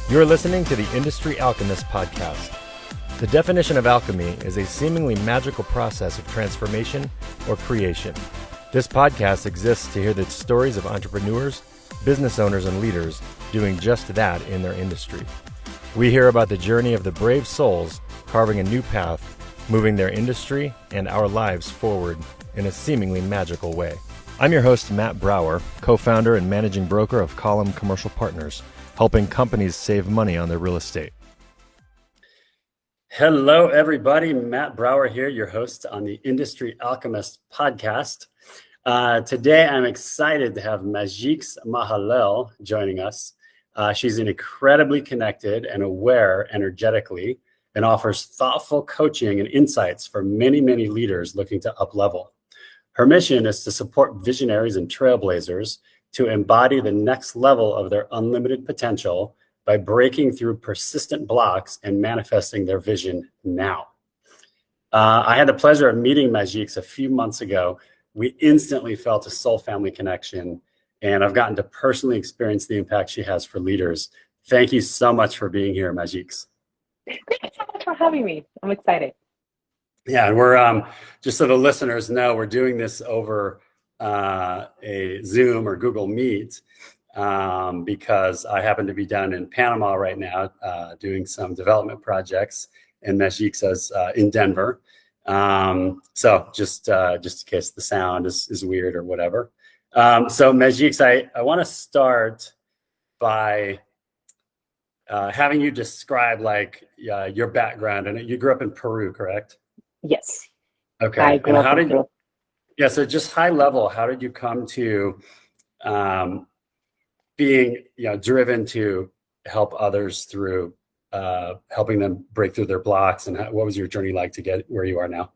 You're listening to the Industry Alchemist podcast. The definition of alchemy is a seemingly magical process of transformation or creation. This podcast exists to hear the stories of entrepreneurs, business owners, and leaders doing just that in their industry. We hear about the journey of the brave souls carving a new path, moving their industry and our lives forward in a seemingly magical way. I'm your host, Matt Brower, co-founder and managing broker of Column Commercial Partners, helping companies save money on their real estate. Hello, everybody. Matt Brower here, your host on the Industry Alchemist podcast. Today, I'm excited to have Mazix Mahalel joining us. She's incredibly connected and aware energetically and offers thoughtful coaching and insights for many, many leaders looking to up-level. Her mission is to support visionaries and trailblazers to embody the next level of their unlimited potential by breaking through persistent blocks and manifesting their vision now. I had the pleasure of meeting Mazix a few months ago. We instantly felt a soul family connection, and I've gotten to personally experience the impact she has for leaders. Thank you so much for being here, Mazix. Thank you so much for having me. I'm excited. Yeah, and we're just so the listeners know, we're doing this over a Zoom or Google Meet because I happen to be down in Panama right now doing some development projects, and Mazix is in Denver. So just in case the sound is weird or whatever. So Mazix, I want to start by having you describe your background. And you grew up in Peru, correct? Yes. Okay. I grew up in Peru. Yeah, so just high level, how did you come to being driven to help others through helping them break through their blocks, and what was your journey like to get where you are now?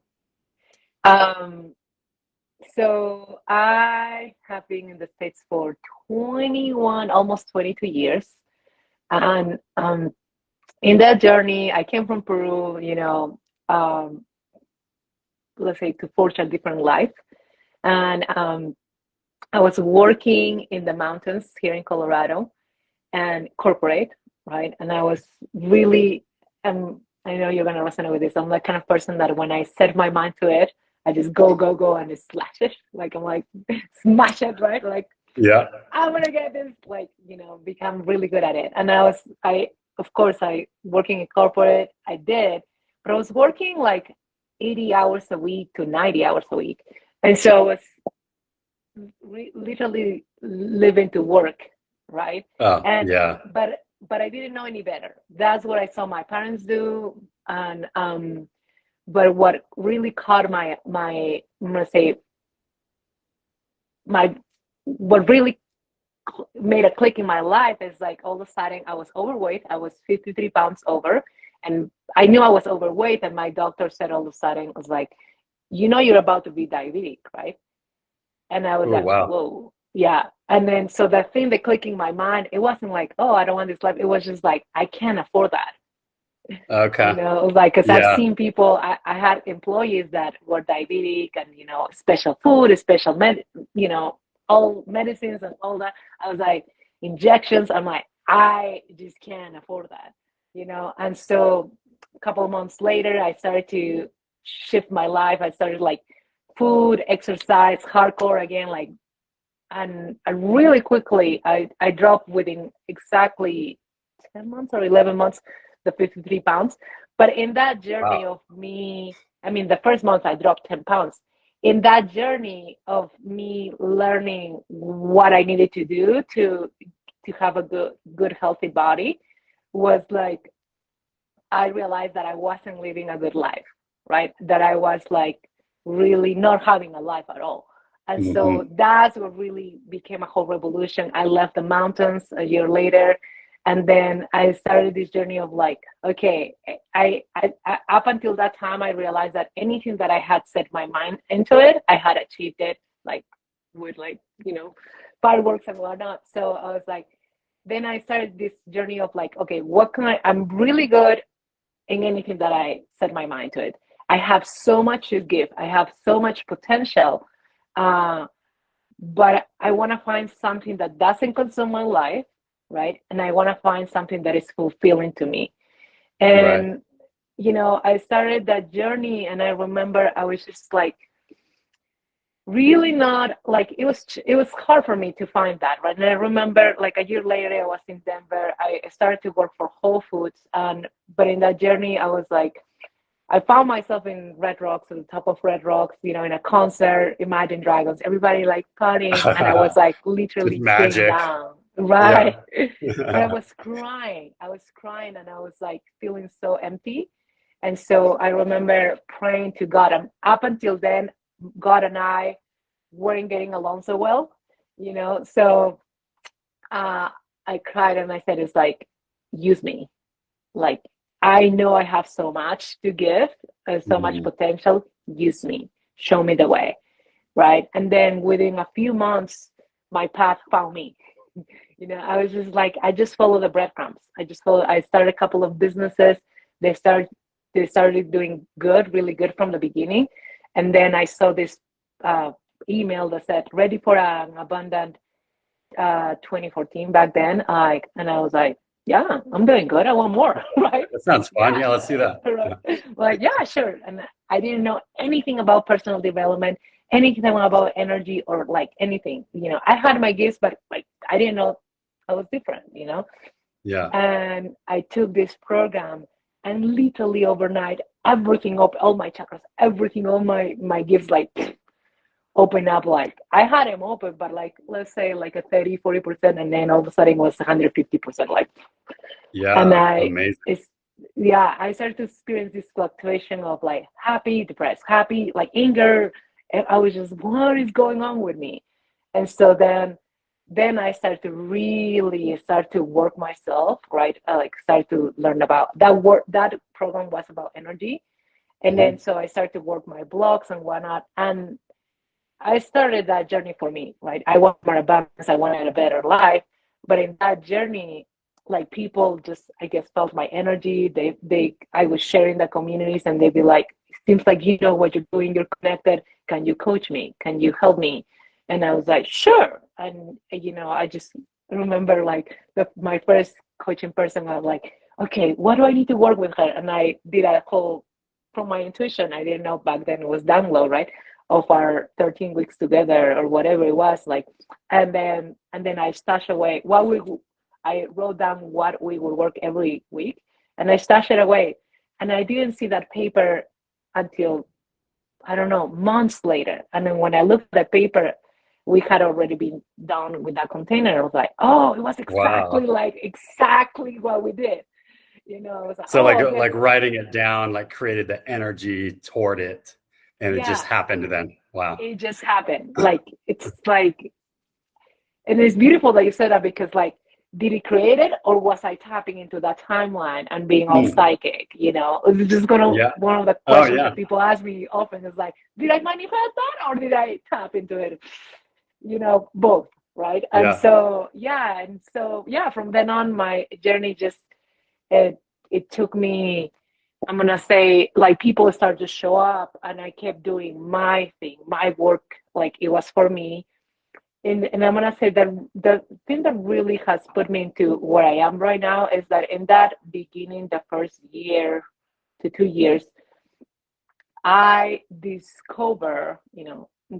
So I have been in the States for 21, almost 22 years. And in that journey, I came from Peru, let's say, to forge a different life. And I was working in the mountains here in Colorado and corporate, right? And I was really, I know you're going to resonate with this. I'm the kind of person that when I set my mind to it, I just go, and just slash it. Smash it, right? Yeah, I'm going to get this, become really good at it. And I working in corporate, I did, but I was working 80 hours a week to 90 hours a week. And so I was literally living to work, right? Oh, yeah. But I didn't know any better. That's what I saw my parents do. And but what really caught what really made a click in my life is all of a sudden I was overweight. I was 53 pounds over, and I knew I was overweight. And my doctor said all of a sudden, was like, you're about to be diabetic, right? And I was wow. Whoa. Yeah. And then, so that thing that clicked in my mind, it wasn't oh, I don't want this life. It was just I can't afford that. Okay. Because I've seen people, I had employees that were diabetic and, special food, special all medicines and all that. I was injections. I'm I just can't afford that, And so a couple of months later, I started to shift my life. I started food, exercise, hardcore again, and really quickly, I dropped within exactly 10 months or 11 months, the 53 pounds. But in that journey of me, the first month I dropped 10 pounds. In that journey of me learning what I needed to do to have a good, healthy body was I realized that I wasn't living a good life, right? That I was really not having a life at all. And so that's what really became a whole revolution. I left the mountains a year later. And then I started this journey of okay, I up until that time, I realized that anything that I had set my mind into it, I had achieved it, with fireworks and whatnot. So I was then I started this journey of okay, what can I'm really good in anything that I set my mind to it. I have so much to give. I have so much potential. But I want to find something that doesn't consume my life, right? And I want to find something that is fulfilling to me. Right. And, I started that journey, and I remember I was just like, really not like it was hard for me to find that, right? And I remember like a year later I was in Denver. I started to work for Whole Foods, and but in that journey I was like, I found myself in Red Rocks, at the top of Red Rocks, in a concert, Imagine Dragons, everybody like partying, and I was like Just literally sitting magic. down, Yeah. right? But I was crying. I was crying, and I was like feeling so empty. And so I remember praying to God. And up until then, God and I weren't getting along so well, So uh, I cried and I said, "It's like, use me. Like, I know I have so much to give, so much Mhm. potential. Use me. Show me the way." Right. And then within a few months, my path found me. I was just like, I just follow the breadcrumbs. I started a couple of businesses. They started they started doing good, really good from the beginning. And then I saw this uh, email that said, "Ready for an abundant 2014" back then. And I was like, yeah, I'm doing good. I want more, right? That sounds fun. Yeah, Yeah, let's do that. right. Like, yeah, sure. And I didn't know anything about personal development, anything about energy or like anything. I had my gifts, but like I didn't know I was different. Yeah. And I took this program, and literally overnight, everything up, all my chakras, everything, all my gifts, like open up. Like I had them open, but like let's say like a 30-40%, and then all of a sudden it was 150%. Like, and Yeah. Amazing. I started to experience this fluctuation of like happy, depressed, happy, like anger. And I was just, what is going on with me? And so then I started to really start to work myself, right? I like started to learn about that work. That program was about energy. And then Mhm. so I started to work my blogs and whatnot. And I started that journey for me, right? I want more abundance. I wanted a better life. But in that journey, like people just, I guess, felt my energy. I was sharing the communities, and they'd be like, "Seems like you know what you're doing. You're connected. Can you coach me? Can you help me?" And I was like, "Sure." And I just remember like my first coaching person. I was like, "Okay, what do I need to work with her?" And I did a whole from my intuition. I didn't know back then it was download, right? Of our 13 weeks together or whatever it was, like, and then I stashed away I wrote down what we would work every week, and I stashed it away, and I didn't see that paper until, I don't know, months later. And then when I looked at the paper, we had already been done with that container. I was like, oh, it was Wow. exactly what we did. I was like, So oh, okay, like writing it down, like created the energy toward it, and it just yeah, happened then. Wow. it just happened. Like, it's like, and it's beautiful that you said that, because like, did he create it, or was I tapping into that timeline and being all Hmm. psychic? It's just Yeah. one of the Oh questions that yeah. people ask me often is like, did I manifest that, or did I tap into it? Both, right? And Yeah. so yeah, from then on, my journey just it took me, I'm gonna say, like, people started to show up, and I kept doing my thing, my work, like it was for me. And I'm gonna say that the thing that really has put me into where I am right now is that in that beginning, the first year to 2 years, I discover,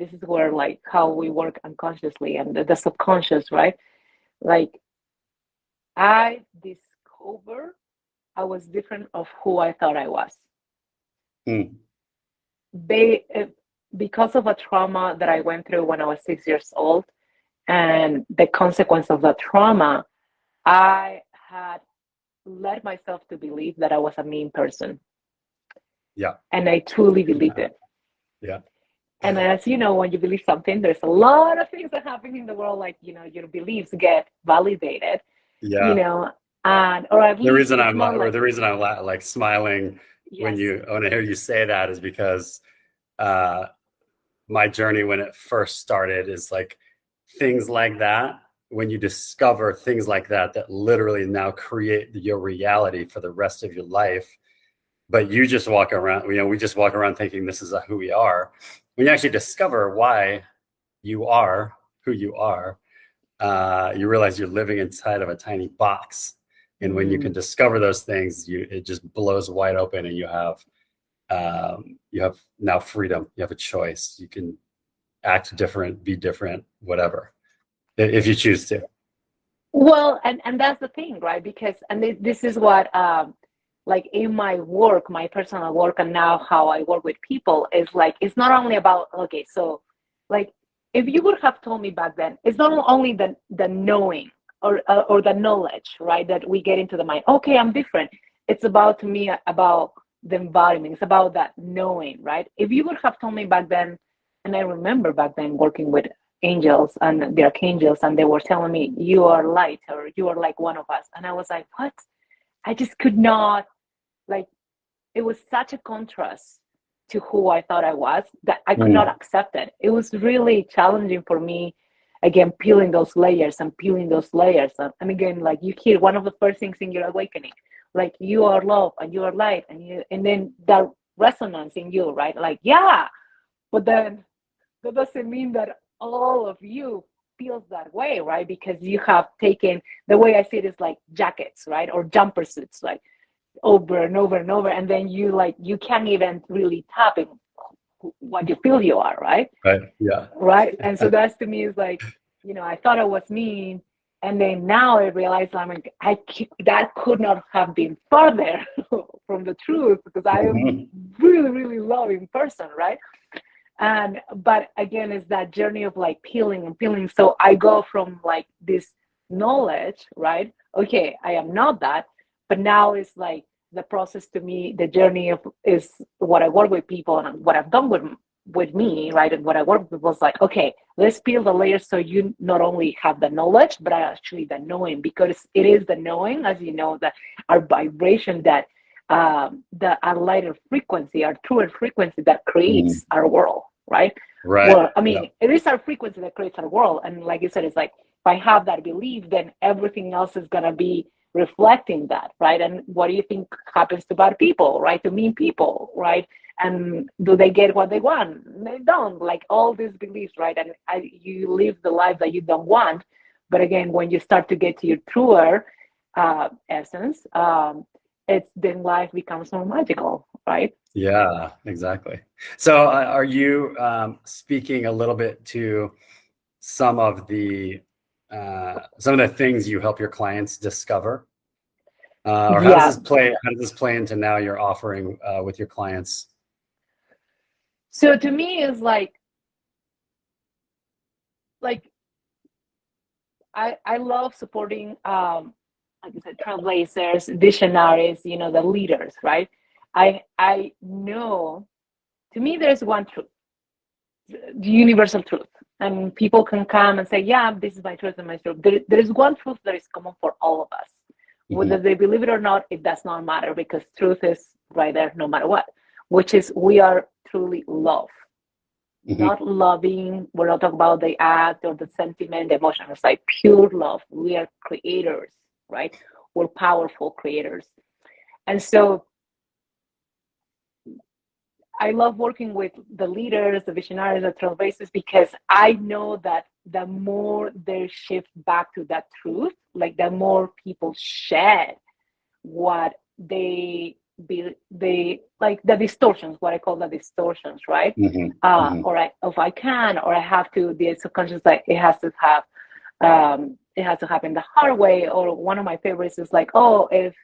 this is where like how we work unconsciously and the subconscious, right? Like, I discover I was different of who I thought I was. Hmm. They Because of a trauma that I went through when I was 6 years old, and the consequence of that trauma, I had led myself to believe that I was a mean person. Yeah. And I truly believed it. Yeah. And as you know, when you believe something, there's a lot of things that happen in the world, like, your beliefs get validated, you Yeah. know, and or at The least reason it's I'm more or like, the reason I'm like smiling yes, when I hear you say that is because uh, my journey when it first started is like things like that. When you discover things like that, that literally now create your reality for the rest of your life. But you just walk around, we just walk around thinking this is who we are. When you actually discover why you are who you are, you realize you're living inside of a tiny box. And when you can discover those things, it just blows wide open, and you have now freedom. You have a choice. You can act different, be different, whatever, if you choose to. Well, and that's the thing, right? Because this is what like in my work, my personal work, and now how I work with people is like, it's not only about, okay, so like if you would have told me back then, it's not only the knowing or the knowledge, right, that we get into the mind. Okay, I'm different. It's about, to me, about the embodiment. It's about that knowing, right? If you would have told me back then, and I remember back then working with angels and the archangels, and they were telling me, you are light, or you are like one of us, and I was like, what? I just could not, like, it was such a contrast to who I thought I was that I could not accept it. It was really challenging for me, again, peeling those layers. And again, like, you hear one of the first things in your awakening, like, you are love and you are light, and then that resonance in you, right? Like, yeah, but then that doesn't mean that all of you feels that way, right? Because you have taken, the way I see it is like jackets, right? Or jumper suits, like over and over and over. And then you can't even really tap in what you feel you are, right? Right. Yeah. Right. And so that's, to me, is like, I thought I was mean. And then now I realize that could not have been farther from the truth, because I am really, really loving person, right? But again, it's that journey of like peeling and peeling. So I go from like this knowledge, right? Okay, I am not that, but now it's like the process, to me, the journey is what I work with people and what I've done with me, right? And what I work with was like, okay, let's peel the layers, so you not only have the knowledge, but actually the knowing, because it is the knowing, as you know, that our vibration, that our lighter frequency, our truer frequency, that creates our world, right? Right. Well, I mean, it is our frequency that creates our world. And like you said, it's like, if I have that belief, then everything else is going to be reflecting that, right? And what do you think happens to bad people, right? To mean people, right? And do they get what they want? They don't. Like, all these beliefs, right? And you live the life that you don't want. But again, when you start to get to your truer essence, then life becomes more magical, right? Yeah, exactly. So are you speaking a little bit to some of the things you help your clients discover? Or how does this play into now your offering with your clients? So to me, it's like I love supporting like I said, trailblazers, visionaries, the leaders, right? I know, to me, there's one truth, the universal truth. And people can come and say, yeah, this is my truth and my truth. There is one truth that is common for all of us. Whether they believe it or not, it does not matter, because truth is right there no matter what, which is, we are truly love. Not loving, we're not talking about the act or the sentiment, the emotion. It's like pure love. We are creators, right? We're powerful creators. And so I love working with the leaders, the visionaries, the trailblazers, because I know that the more they shift back to that truth, like the more people shed what they like the distortions, what I call the distortions, right? Or if I can, or I have to, the subconscious, like, it has to happen the hard way. Or one of my favorites is like, oh, if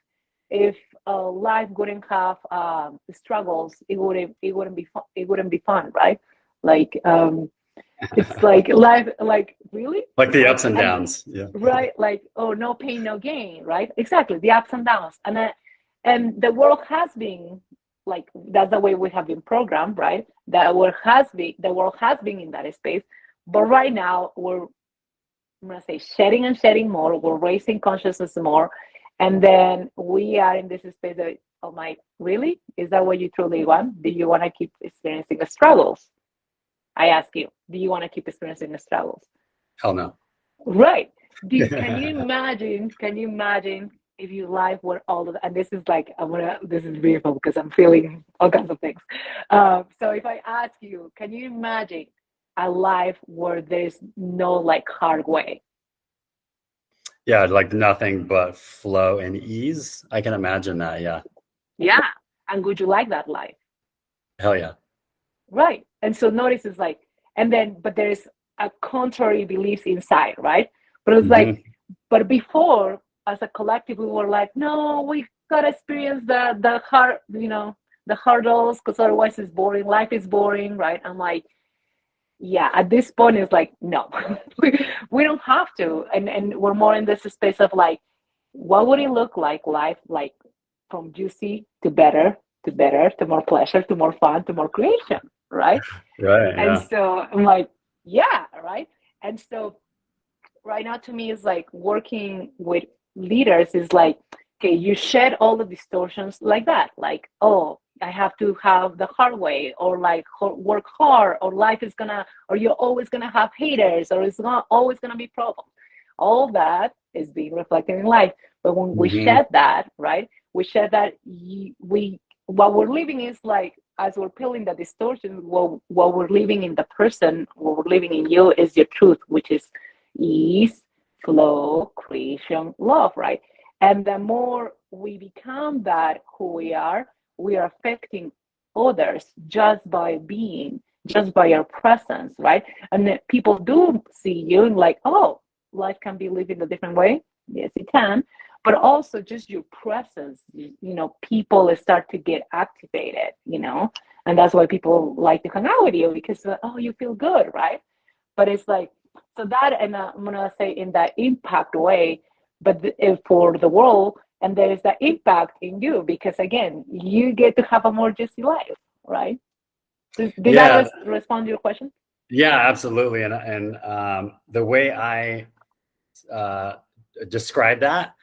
life wouldn't have struggles, it wouldn't be fun, right? Like, it's like life, like, really, like the ups and downs. Yeah. Right. Like, oh, no pain, no gain, right? Exactly, the ups and downs. And the world has been like, that's the way we have been programmed, right? The world has been in that space. But right now I'm gonna say, shedding more. We're raising consciousness more. And then we are in this space that, oh my, really? Is that what you truly want? Do you want to keep experiencing the struggles? I ask you, do you want to keep experiencing the struggles? Hell no. Right. Can you imagine if your life were all of, and this is like, this is beautiful because I'm feeling all kinds of things. So if I ask you, can you imagine a life where there's no like hard way? Yeah, like nothing but flow and ease. I can imagine that. Yeah. Yeah. And would you like that life? Hell yeah. Right. And so notice is like, and then, but there's a contrary beliefs inside, right? But it's like, Hmm. but before, as a collective, we were like, no, we gotta experience the hard, the hurdles, because otherwise it's boring. Life is boring, right? I'm like, yeah, at this point it's like, no, we don't have to. And we're more in this space of like, what would it look like life like from juicy to better to better to more pleasure to more fun to more creation, right? Right. And Yeah. so I'm like, yeah, right. And so right now to me is like working with leaders is like, okay, you shed all the distortions like that, like, oh, I have to have the hard way, or like work hard, or life is gonna, or you're always gonna have haters, or it's not always gonna be problems. All that is being reflected in life. But when we Hmm. shed that, right, we shed that, we what we're living is like, as we're peeling the distortion, what we're living in the person, what we're living in you is your truth, which is ease, flow, creation, love, right? And the more we become that who we are affecting others just by being, just by our presence, right? And then people do see you and like, oh, life can be lived in a different way. Yes, it can. But also just your presence, people start to get activated, and that's why people like to hang out with you because, oh, you feel good, right? But it's like, so that, and I'm gonna say in that impact way, but for the world, and there's that impact in you because again, you get to have a more juicy life, right? Did that Yeah. respond to your question? Yeah, absolutely. And the way I uh, describe that,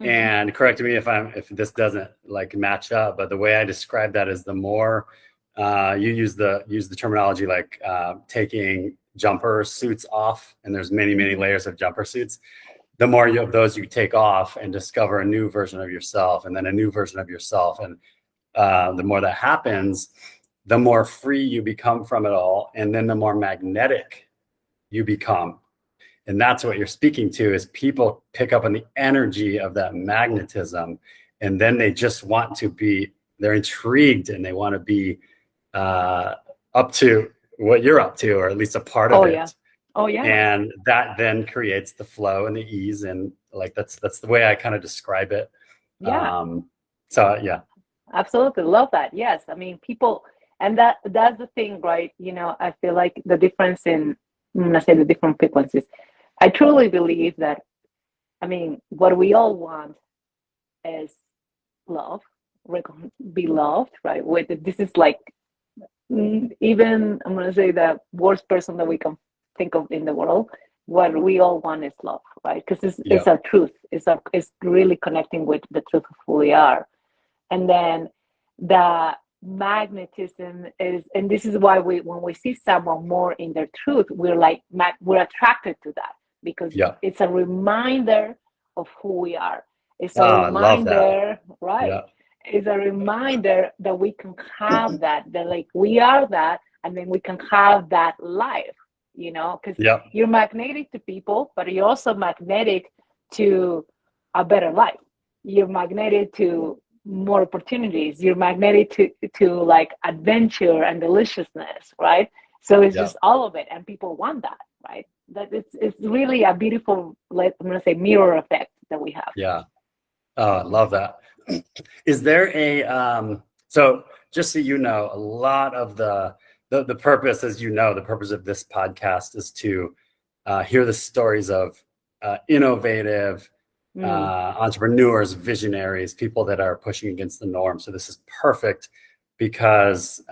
Mm-hmm. and correct me if this doesn't like match up, but the way I describe that is the more you use the terminology like taking jumper suits off, and there's many Mm-hmm. layers of jumper suits. The more of those you take off and discover a new version of yourself, and then a new version of yourself, and the more that happens, the more free you become from it all, and then the more magnetic you become. And that's what you're speaking to, is people pick up on the energy of that magnetism, and then they just want to be, they're intrigued and they want to be uh, up to what you're up to, or at least a part of Oh yeah. it. Oh yeah. And that then creates the flow and the ease, and like that's the way I kind of describe it. Yeah. um so yeah. Absolutely. Love that. Yes. I mean, people, and that's the thing, right? I feel like the difference in, I'm gonna say the different frequencies. I truly believe that, I mean, what we all want is love, be loved, right? This is like, even I'm gonna say the worst person that we can think of in the world. What we all want is love, right? Because Yeah. it's our truth. It's really connecting with the truth of who we are. And then the magnetism is, and this is why when we see someone more in their truth, we're like, we're attracted to that because Yeah. it's a reminder of who we are. It's Oh, a I love that. reminder, Yeah. right? It's a reminder that we can have that like we are that, and then we can have that life, because Yeah. you're magnetic to people, but you're also magnetic to a better life. You're magnetic to more opportunities. You're magnetic to like adventure and deliciousness, right? So it's Yeah. just all of it, and people want that, right? That it's really a beautiful, like I'm gonna say, mirror effect that we have. Yeah. Oh, I love that. Is there a so just so you know, a lot of the purpose, as you know, the purpose of this podcast is to hear the stories of innovative Mm. entrepreneurs, visionaries, people that are pushing against the norm. So this is perfect because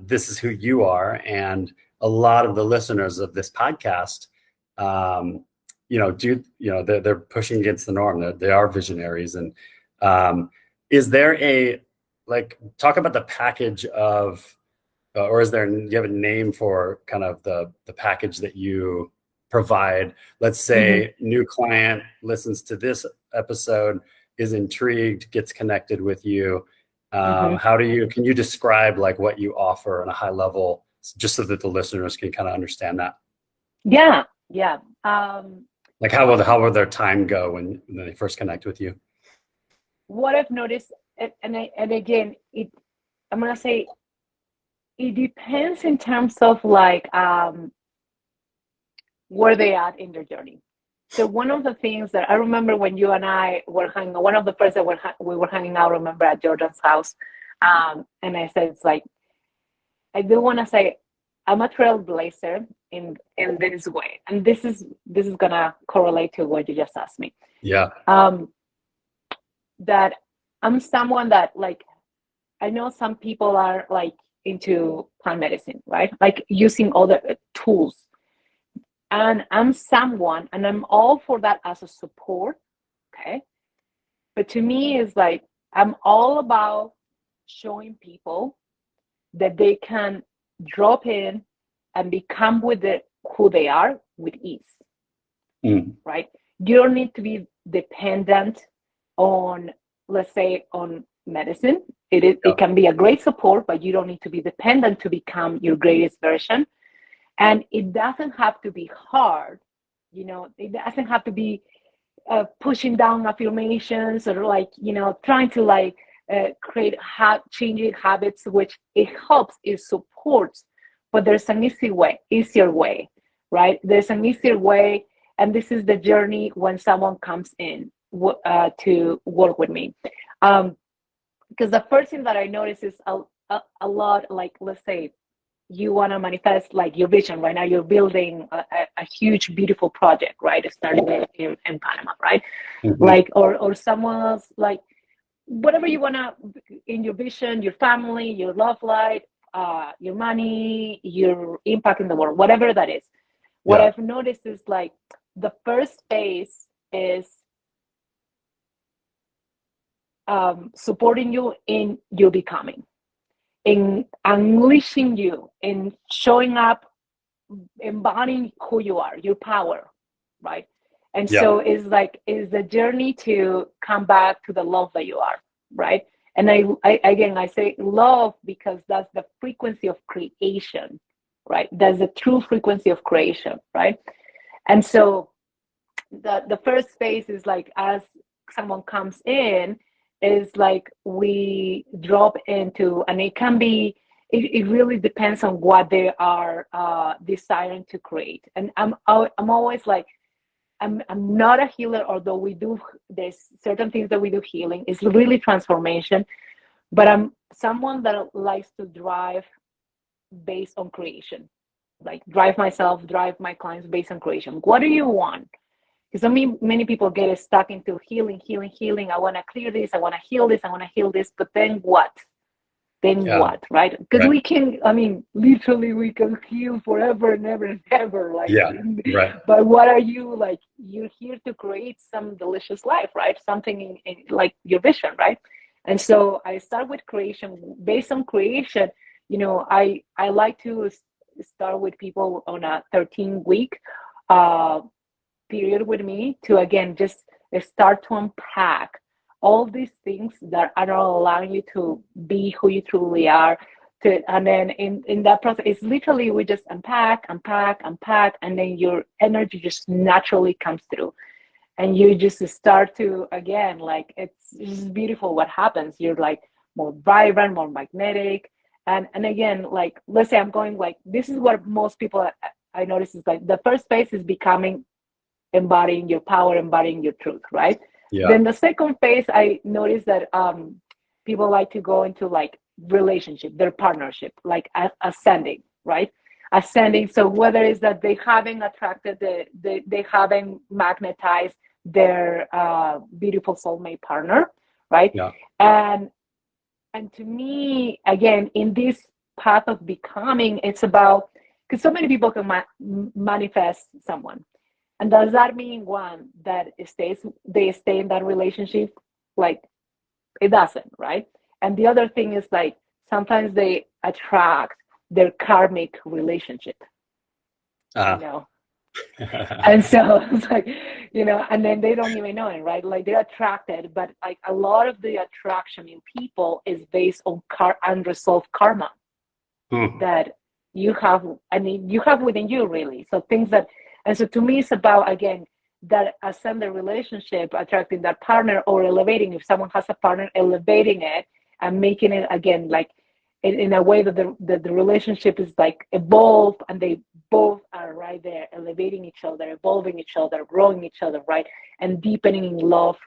this is who you are, and a lot of the listeners of this podcast, um, they're pushing against the norm. They are visionaries, and is there a like talk about the package of or do you have a name for kind of the package that you provide? Let's Mm-hmm. say new client listens to this episode, is intrigued, gets connected with you. Mm-hmm. Can you describe like what you offer on a high level, just so that the listeners can kind of understand that? Yeah, yeah. Like how will their time go when they first connect with you? What I've noticed, and again, I'm gonna say it depends in terms of like where they at in their journey. So one of the things that I remember when you and I were hanging, one of the first that we were hanging out, remember at Jordan's house, and I said it's like I do want to say I'm a trailblazer in this way, and this is gonna correlate to what you just asked me. Yeah. That I'm someone that like I know some people are like into plant medicine, right? Like using all the tools. And I'm someone, and I'm all for that as a support, okay? But to me, it's like I'm all about showing people that they can drop in and become who they are with ease, right? You don't need to be dependent on, let's say, on medicine. It can be a great support, but you don't need to be dependent to become your greatest version. And it doesn't have to be hard, it doesn't have to be pushing down affirmations or like, trying to like create changing habits, which it helps, it supports, but there's an easier way, right? There's an easier way. And this is the journey when someone comes in to work with me. Because the first thing that I notice is a lot, like, let's say, you want to manifest like your vision. Right now you're building a huge, beautiful project, right? Starting in Panama, right? Like, or someone else, like whatever you want to, in your vision, your family, your love life, your money, your impact in the world, whatever that is. What I've noticed is like the first phase is supporting you in your becoming, in unleashing you, in showing up, embodying who you are, your power, right? And so it's the journey to come back to the love that you are, right? And I say love because that's the frequency of creation, right? That's the true frequency of creation, right? And so the first phase is like, as someone comes in, is like we drop into, and it can be, it really depends on what they are desiring to create. And I'm always like, I'm not a healer, although there's certain things that we do healing. It's really transformation, but I'm someone that likes to drive based on creation, like drive myself, drive my clients based on creation. What do you want? Because many people get stuck into healing. I want to clear this. I want to heal this. I want to heal this. But then what? What, right? Because we can, literally we can heal forever and ever and ever. Like, But what are you, like, you're here to create some delicious life, right? Something in like your vision, right? And so I start with creation. Based on creation, I like to start with people on a 13-week period with me to, again, just start to unpack all these things that are not allowing you to be who you truly are. And then in that process, it's literally we just unpack, and then your energy just naturally comes through. And you just start to, again, like, it's just beautiful what happens. You're like more vibrant, more magnetic. And again, like, let's say I'm going like, this is what most people I notice is like, the first phase is embodying your power, embodying your truth, right? Then the second phase, I noticed that people like to go into like relationship, their partnership, like ascending, right? Ascending. So whether it's that they haven't attracted, they haven't magnetized their beautiful soulmate partner, right? And to me, again, in this path of becoming, it's about, because so many people can manifest someone. And does that mean, one, that they stay in that relationship? Like, it doesn't, right? And the other thing is, like, sometimes they attract their karmic relationship, And so it's like, and then they don't even know it, right? Like, they're attracted, but like a lot of the attraction in people is based on unresolved karma that you have, you have within you, really. So things that, and so to me, it's about, again, that ascend the relationship, attracting that partner, or elevating, if someone has a partner, elevating it and making it again like in a way that the relationship is like evolved, and they both are right there elevating each other, evolving each other, growing each other, right, and deepening in love,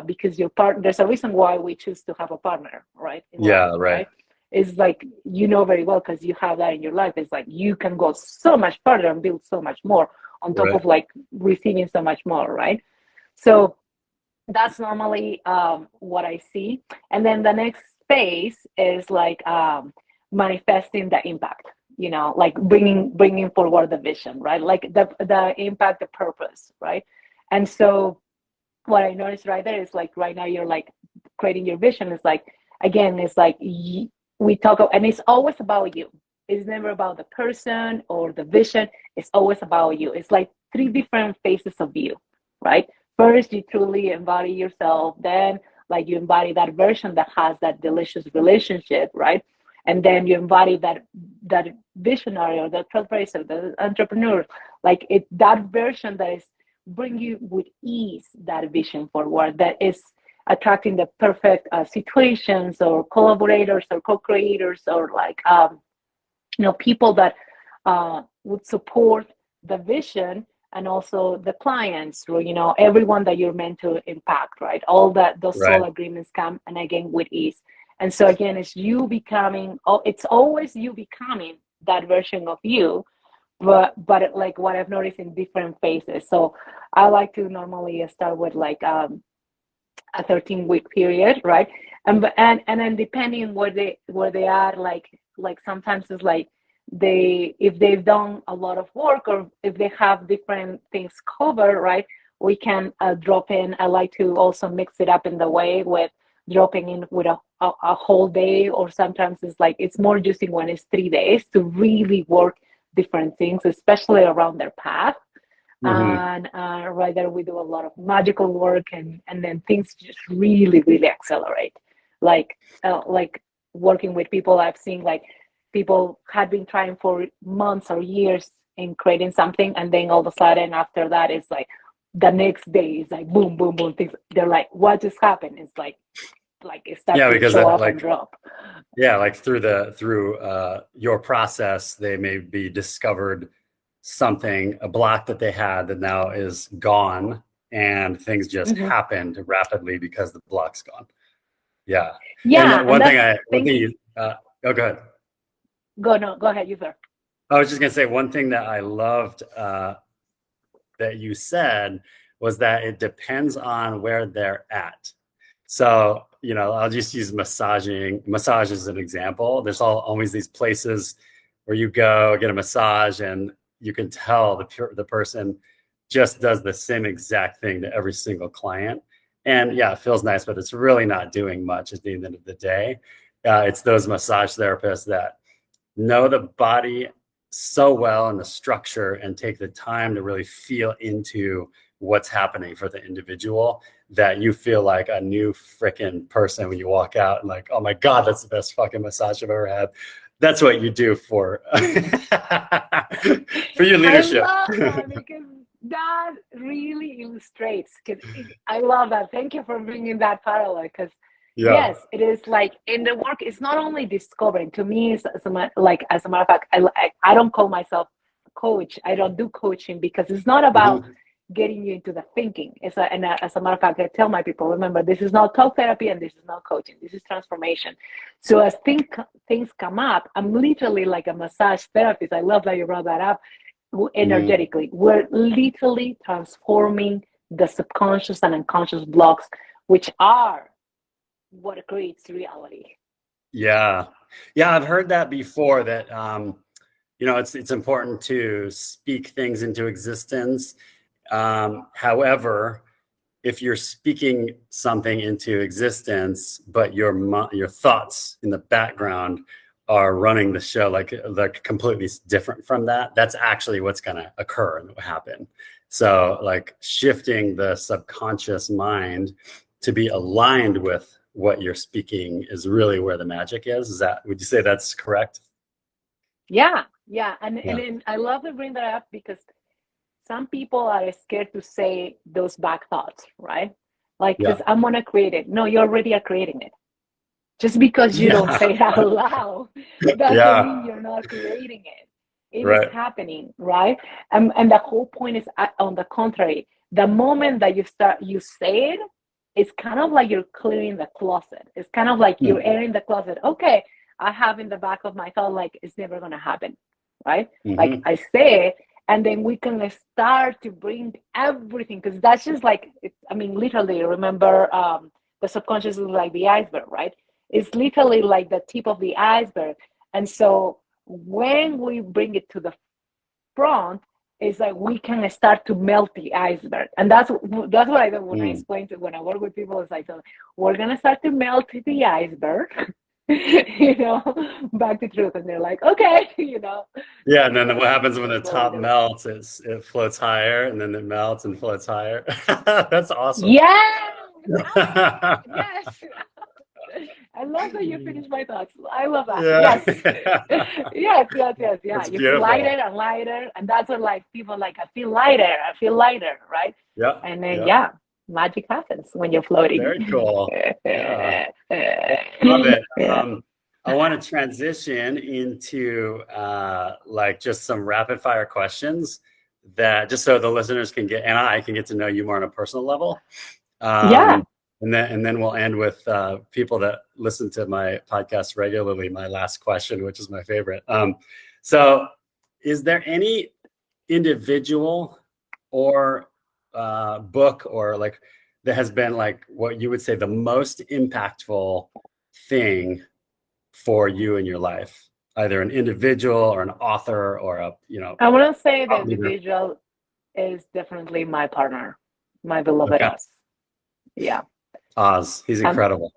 because your partner, there's a reason why we choose to have a partner, right, in Yeah, life, right. It's like, you know very well, because you have that in your life. It's like you can go so much further and build so much more on top Right. of like receiving so much more, right? So that's normally what I see. And then the next phase is like manifesting the impact, you know, like bringing forward the vision, right? Like the impact, the purpose, right? And so what I noticed right there is like right now you're like creating your vision. It's like, again, it's like we talk, and it's always about you. It's never about the person or the vision. It's always about you. It's like three different phases of you, right? First, you truly embody yourself. Then, like, you embody that version that has that delicious relationship, right? And then you embody that visionary or the trailblazer, the entrepreneur, like that version that is bring you with ease that vision forward, that is attracting the perfect situations or collaborators or co-creators, or like people that would support the vision, and also the clients, or everyone that you're meant to impact, right? All that those Right. soul agreements come, and again, with ease. And so again, it's you becoming, it's always you becoming that version of you, but like what I've noticed in different phases. So I like to normally start with like a 13-week period, right? And then depending where they are, like sometimes it's like if they've done a lot of work, or if they have different things covered, right? We can drop in. I like to also mix it up in the way with dropping in with a whole day, or sometimes it's more juicy when it's 3 days to really work different things, especially around their path. Mm-hmm. And right there we do a lot of magical work, and then things just really really accelerate, like working with people. I've seen like people had been trying for months or years in creating something, and then all of a sudden after that it's like the next day is like boom boom boom things. They're like, what just happened? It's like it starts Yeah, to because show that, up like, and drop. yeah, like through your process, they may be discovered something, a block that they had that now is gone, and things just Mm-hmm. happened rapidly because the block's gone. Yeah. And Yeah, and that's one thing you, oh, go ahead. go ahead, you sir. I was just gonna say, one thing that I loved that you said was that it depends on where they're at. So, I'll just use massage as an example. There's always these places where you go get a massage, and you can tell the person just does the same exact thing to every single client. And yeah, it feels nice, but it's really not doing much at the end of the day. It's those massage therapists that know the body so well and the structure, and take the time to really feel into what's happening for the individual, that you feel like a new freaking person when you walk out, and like, oh my God, that's the best fucking massage I've ever had. That's what you do for for your leadership. I love that, because that really illustrates. Because I love that. Thank you for bringing that parallel. Because Yeah. yes, it is like in the work. It's not only discovering. To me, as a matter of fact, I don't call myself a coach. I don't do coaching, because it's not about Mm-hmm. getting you into the thinking. As a matter of fact, I tell my people, remember, this is not talk therapy, and this is not coaching. This is transformation. So as things come up, I'm literally like a massage therapist. I love that you brought that up. Energetically, we're literally transforming the subconscious and unconscious blocks, which are what creates reality. Yeah. Yeah, I've heard that before, that it's important to speak things into existence. However, if you're speaking something into existence, but your thoughts in the background are running the show, like completely different from that, that's actually what's going to occur and happen. So like shifting the subconscious mind to be aligned with what you're speaking is really where the magic is. Would you say that's correct? Yeah. And Yeah. and I love to bring that up, because some people are scared to say those back thoughts, right? Like, Yeah. because I'm gonna create it. No, you already are creating it. Just because you don't Yeah. say it out loud doesn't Yeah. mean you're not creating it. It is Right. happening, right? And the whole point is, on the contrary, the moment that you say it, it's kind of like you're clearing the closet. It's kind of like you're airing the closet. Okay, I have in the back of my thought, like, it's never gonna happen, right? Like, I say it, and then we can start to bring everything, because that's just like, I mean, literally, remember, the subconscious is like the iceberg, right? It's literally like the tip of the iceberg. And so when we bring it to the front, it's like we can start to melt the iceberg. And that's what I do when I explain to, when I work with people. It's like, we're gonna start to melt the iceberg. You know, back to truth. And they're like, okay, you know. Yeah, and then what happens when the That's what we top do. melts is it floats higher, and then it melts and floats higher. That's awesome. Yeah. Yes. I love that you finished my thoughts. I love that. Yeah. Yes. Yes. Yeah. That's You feel beautiful. lighter and lighter. And that's what, like, people like, I feel lighter, right? Yeah. And then, Yeah. magic happens when you're floating. Very cool. Yeah. Yeah. Love it. I want to transition into like just some rapid fire questions that just so the listeners can get, and I can get to know you more on a personal level. Yeah. And then we'll end with people that listen to my podcast regularly. My last question, which is my favorite. So is there any individual or book or like that has been like what you would say the most impactful thing for you in your life, either an individual or an author or a, you know, I want to say the leader? individual is definitely my partner, my beloved Okay. Oz. Yeah. Oz, he's incredible.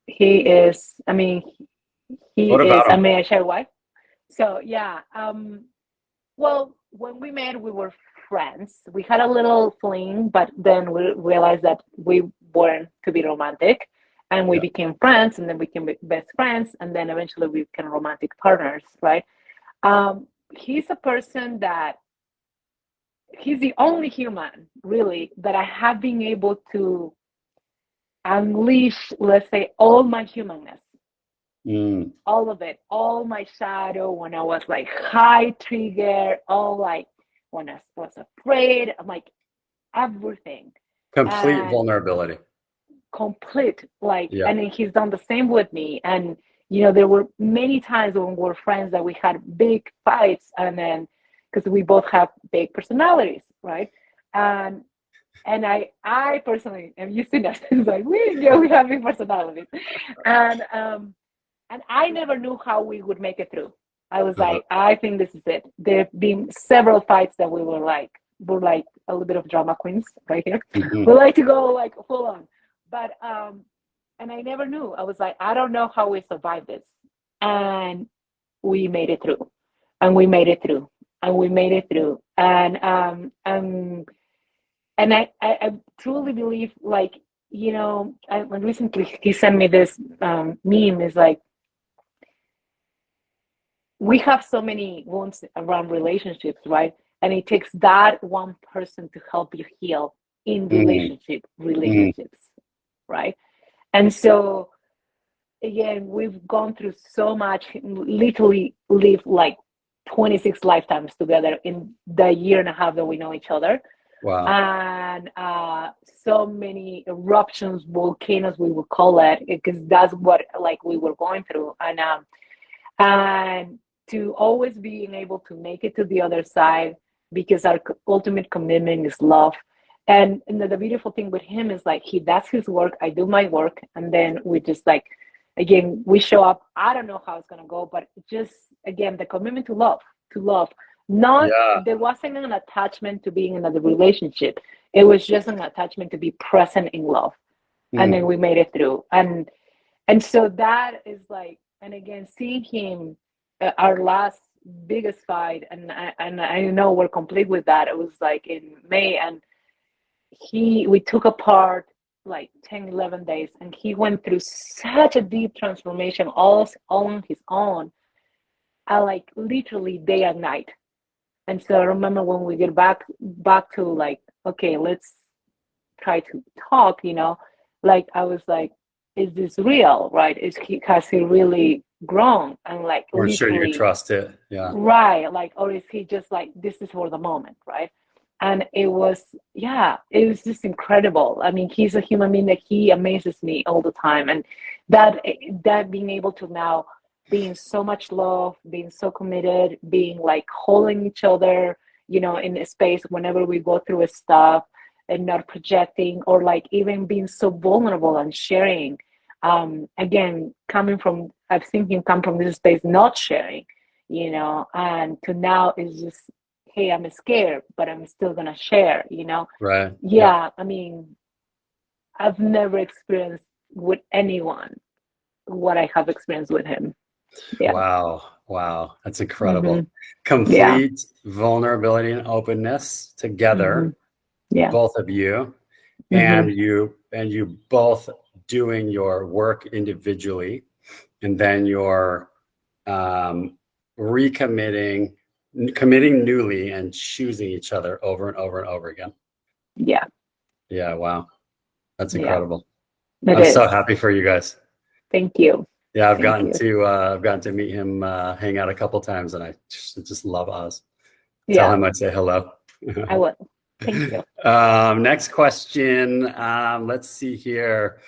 He is, I mean, What about him? I mean, I share why. So, yeah. Well, when we met, we were friends. We had a little fling, but then we realized that we weren't to be romantic. And we became friends, and then we became best friends. And then eventually we became romantic partners, right? He's a person that, he's the only human, really, that I have been able to unleash, let's say, all my humanness. All of it, all my shadow, when I was like high trigger, all like when I was afraid, I'm like everything. Complete vulnerability. Complete, like, and then he's done the same with me. And, you know, there were many times when we were friends that we had big fights, and then, because we both have big personalities, right? And I personally am used to that. It's like, we have big personalities. And I never knew how we would make it through. I was like, I think this is it. There have been several fights that we're like a little bit of drama queens right here. We like to go like full on. But, and I never knew. I was like, I don't know how we survived this. And we made it through. And we made it through. And we made it through. And I truly believe, like, you know, when recently he sent me this meme, is like, we have so many wounds around relationships, right? And it takes that one person to help you heal in relationships, right? And so, again, we've gone through so much, literally lived like 26 lifetimes together in the year and a half that we know each other. Wow. And so many eruptions, volcanoes, we would call it, because that's what like we were going through. And to always being able to make it to the other side, because our ultimate commitment is love. And the beautiful thing with him is like, he does his work, I do my work, and then we just like, again, we show up. I don't know how it's gonna go, but just, again, the commitment to love. There wasn't an attachment to being in another relationship. It was just an attachment to be present in love. And then we made it through. And so that is like, and again, seeing him, our last biggest fight, and I know we're complete with that. It was like in May, and we took apart like 10, 11 days, and he went through such a deep transformation all on his own, like literally day and night. And so I remember when we get back to like, okay, let's try to talk, like I was like, is this real, right? Has he really grown? And like Weren't sure you could literally, trust it. Yeah. right, like, or is he just like, this is for the moment, right? And it was just incredible. I mean, he's a human being that he amazes me all the time. And that being able to now be in so much love, being so committed, being like holding each other, in a space whenever we go through a stuff, and not projecting, or like even being so vulnerable and sharing. Again, I've seen him come from this space not sharing, and to now is just, hey, I'm scared, but I'm still gonna share, Right. Yeah, I mean, I've never experienced with anyone what I have experienced with him. Yeah. Wow. That's incredible. Mm-hmm. Complete vulnerability and openness together. Mm-hmm. Yeah. Both of you, Mm-hmm. and you both doing your work individually, and then you're committing newly and choosing each other over and over and over again. Yeah. Wow, that's Yeah. incredible. It I'm is. so happy for you guys. Thank you. Yeah, I've Thank gotten to meet him, hang out a couple times, and I just love Oz. Tell Yeah, him I say hello. I will. Thank you. Next question. Let's see here.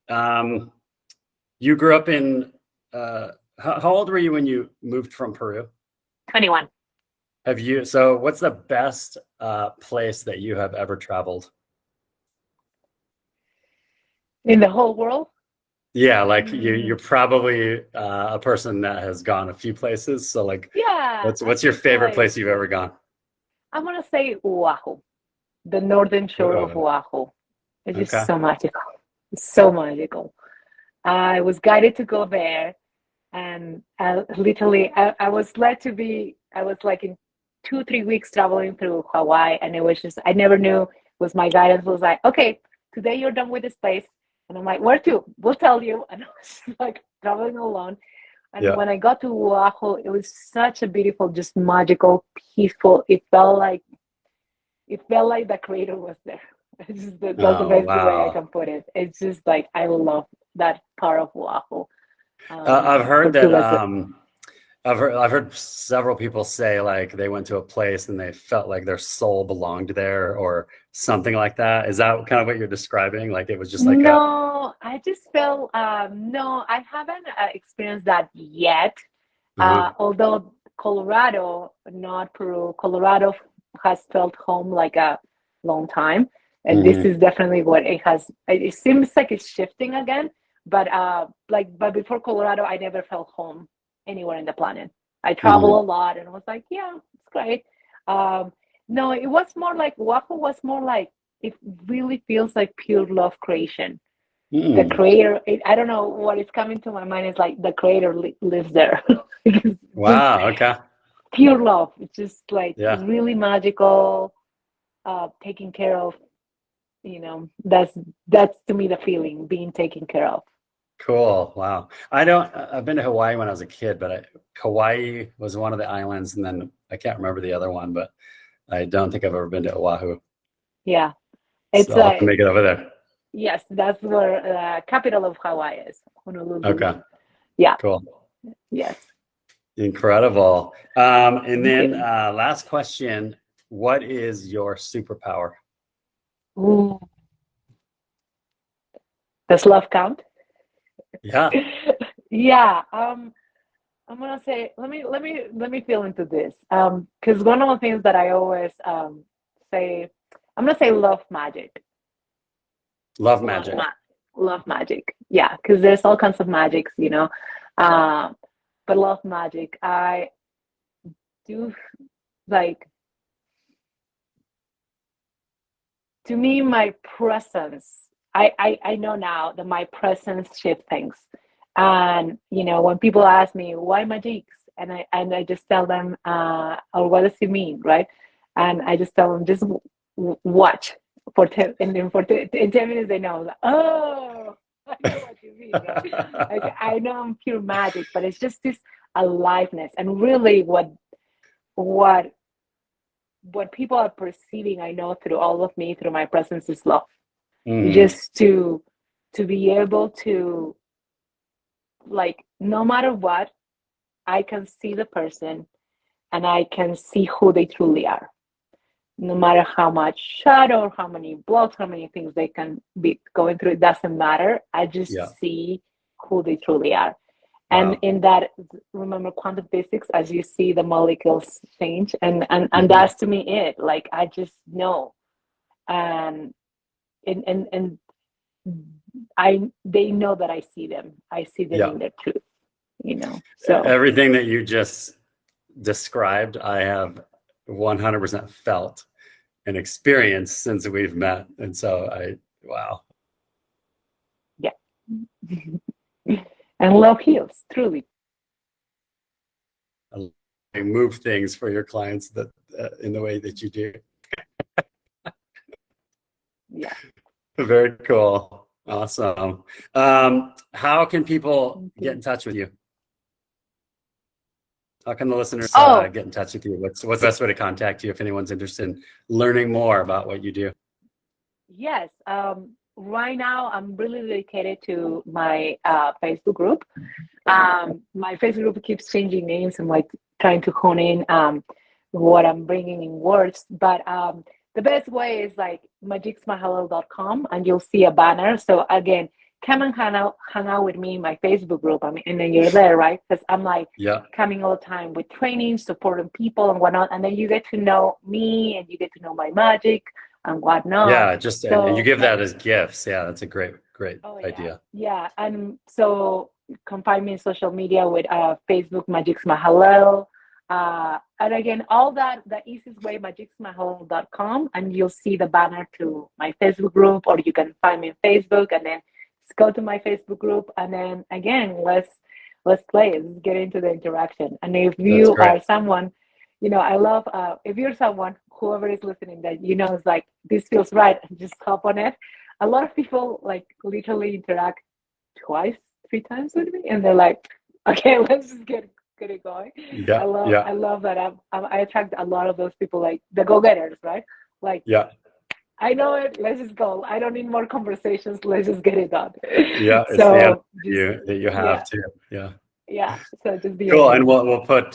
You grew up in, how old were you when you moved from Peru? 21. So what's the best place that you have ever traveled? In the whole world? Yeah, like you're probably a person that has gone a few places. So like, Yeah. what's your favorite place you've ever gone? I'm gonna say Oahu, the northern shore of Oahu. It's just so magical. It's so magical. I was guided to go there, and literally, I was led to be. I was like in 2-3 weeks traveling through Hawaii, and it was just, I never knew. Was my guidance was like, okay, today you're done with this place, and I'm like, where to? We'll tell you. And I was just like traveling alone. And when I got to Oahu, it was such a beautiful, just magical, peaceful. It felt like the creator was there. That's the best way I can put it. It's just like, I love that part of Oahu. I've heard that. I've heard several people say like they went to a place and they felt like their soul belonged there or something like that. Is that kind of what you're describing? Like it was just like I just felt no, I haven't experienced that yet. Although Colorado, not Peru, Colorado has felt home like a long time, and this is definitely what it has. It seems like it's shifting again, but before Colorado, I never felt home anywhere in the planet. I travel a lot, and I was like, yeah, it's great. No, it was more like Oahu was more like, it really feels like pure love creation. The creator, I don't know what is coming to my mind is like the creator lives there. Wow. Okay. Pure love. It's just like really magical. Taking care of, that's to me the feeling, being taken care of. Cool. Wow. I've been to Hawaii when I was a kid, but Kauai was one of the islands, and then I can't remember the other one, but I don't think I've ever been to Oahu. Yeah. It's so I'll have to make it over there. Yes, that's where the capital of Hawaii is, Honolulu. Okay. Yeah. Cool. Yes. Incredible. And then last question, what is your superpower? Ooh. Does love count? Yeah. Yeah. I'm gonna say, let me feel into this. Because one of the things that I always say, I'm gonna say love magic. Love magic. Love magic. Yeah, because there's all kinds of magics, but love magic. I do like, to me, my presence. I know now that my presence shifts things. And when people ask me why Mazix, and I just tell them, or what does it mean, right? And I just tell them, just watch for 10, and then in 10 minutes they know, like, oh, I know what you mean. Right? Like, I know I'm pure magic, but it's just this aliveness, and really what what people are perceiving, I know through all of me, through my presence, is love. Mm. Just to be able to, like, no matter what, I can see the person and I can see who they truly are. No matter how much shadow, how many blocks, how many things they can be going through, it doesn't matter. I just see who they truly are. And in that, remember quantum physics, as you see the molecules change, and that's to me it. Like, I just know, and they know that I see them. I see them in their truth. You know, so everything that you just described, I have 100% felt and experienced since we've met, and so wow. Yeah. And love heals, truly. I move things for your clients that in the way that you do. Yeah. Very cool. Awesome. How can people get in touch with you? How can the listeners get in touch with you? What's the best way to contact you if anyone's interested in learning more about what you do? Yes. Right now, I'm really dedicated to my Facebook group. My Facebook group keeps changing names. I'm like trying to hone in what I'm bringing in words. But the best way is like magixmahalel.com, and you'll see a banner. So again, come and hang out with me in my Facebook group. I mean, and then you're there, right? Because I'm like coming all the time with training, supporting people and whatnot. And then you get to know me and you get to know my magic and whatnot. Yeah, just so, you give that as gifts. Yeah, that's a great idea. Yeah, and so you can find me in social media with Facebook Mazix Mahalel. And again, all that, the easiest way, magixmahalel.com, and you'll see the banner to my Facebook group, or you can find me on Facebook and then go to my Facebook group, and then again, let's play, let's get into the interaction. And if you are someone, you know, I love, if you're someone, whoever is listening, that, you know, it's like, this feels right, just hop on it. A lot of people like literally interact 2, 3 times with me, and they're like, okay, let's just get it going. I love that. I attract a lot of those people, like the go-getters, right? Like, I know it, let's just go. I don't need more conversations, let's just get it done. Yeah, so it's that you have to. Yeah, so just be cool. And we'll put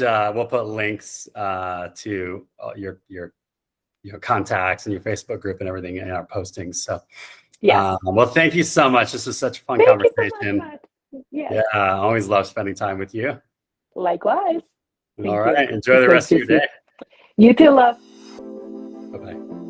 links to your contacts and your Facebook group and everything in our postings. So well, thank you so much. This was such a fun conversation. So much, yeah, I always love spending time with you. Likewise. All right, enjoy the rest of your day. You too, love. Bye-bye.